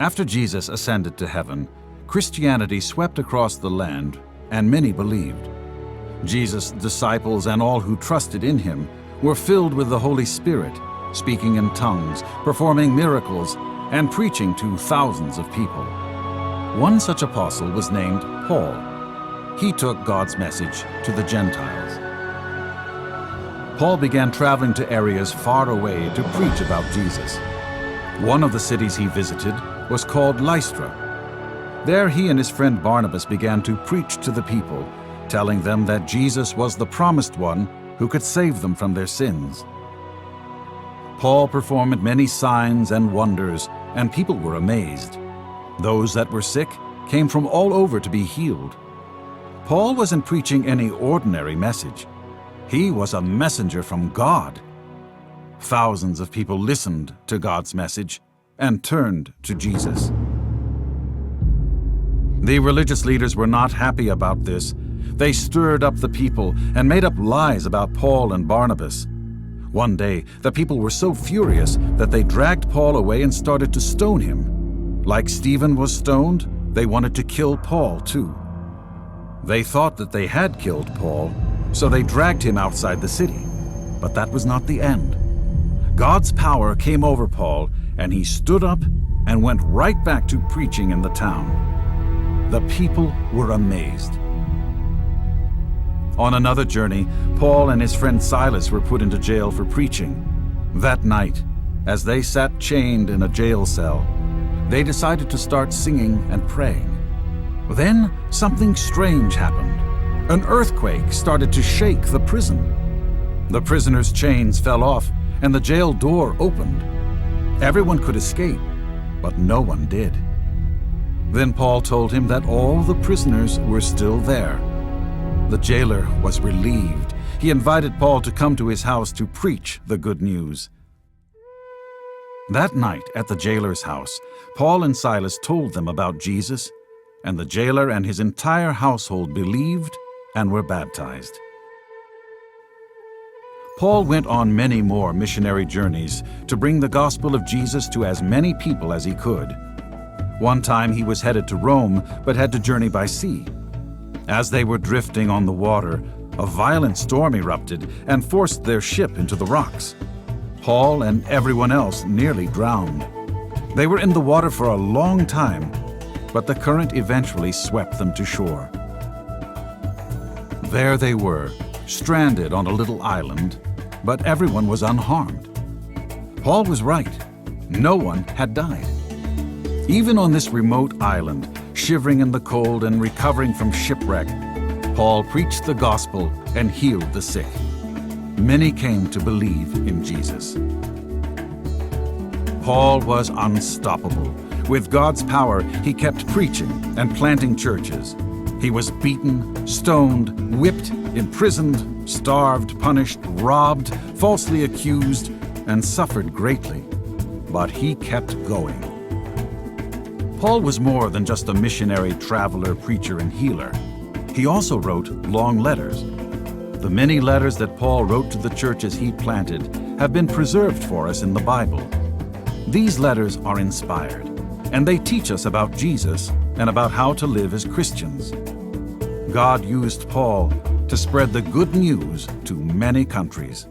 After Jesus ascended to heaven, Christianity swept across the land, and many believed. Jesus' disciples and all who trusted in him were filled with the Holy Spirit, speaking in tongues, performing miracles, and preaching to thousands of people. One such apostle was named Paul. He took God's message to the Gentiles. Paul began traveling to areas far away to preach about Jesus. One of the cities he visited was called Lystra. There he and his friend Barnabas began to preach to the people, telling them that Jesus was the promised one who could save them from their sins. Paul performed many signs and wonders, and people were amazed. Those that were sick came from all over to be healed. Paul wasn't preaching any ordinary message. He was a messenger from God. Thousands of people listened to God's message and turned to Jesus. The religious leaders were not happy about this. They stirred up the people and made up lies about Paul and Barnabas. One day, the people were so furious that they dragged Paul away and started to stone him. Like Stephen was stoned, they wanted to kill Paul too. They thought that they had killed Paul, so they dragged him outside the city. But that was not the end. God's power came over Paul, and he stood up and went right back to preaching in the town. The people were amazed. On another journey, Paul and his friend Silas were put into jail for preaching. That night, as they sat chained in a jail cell, they decided to start singing and praying. Then something strange happened. An earthquake started to shake the prison. The prisoners' chains fell off, and the jail door opened. Everyone could escape, but no one did. Then Paul told him that all the prisoners were still there. The jailer was relieved. He invited Paul to come to his house to preach the good news. That night at the jailer's house, Paul and Silas told them about Jesus, and the jailer and his entire household believed and were baptized. Paul went on many more missionary journeys to bring the gospel of Jesus to as many people as he could. One time he was headed to Rome, but had to journey by sea. As they were drifting on the water, a violent storm erupted and forced their ship into the rocks. Paul and everyone else nearly drowned. They were in the water for a long time, but the current eventually swept them to shore. There they were, stranded on a little island, but everyone was unharmed. Paul was right. No one had died. Even on this remote island, shivering in the cold and recovering from shipwreck, Paul preached the gospel and healed the sick. Many came to believe in Jesus. Paul was unstoppable. With God's power, he kept preaching and planting churches. He was beaten, stoned, whipped, imprisoned, starved, punished, robbed, falsely accused, and suffered greatly. But he kept going. Paul was more than just a missionary, traveler, preacher, and healer. He also wrote long letters. The many letters that Paul wrote to the churches he planted have been preserved for us in the Bible. These letters are inspired, and they teach us about Jesus and about how to live as Christians. God used Paul to spread the good news to many countries.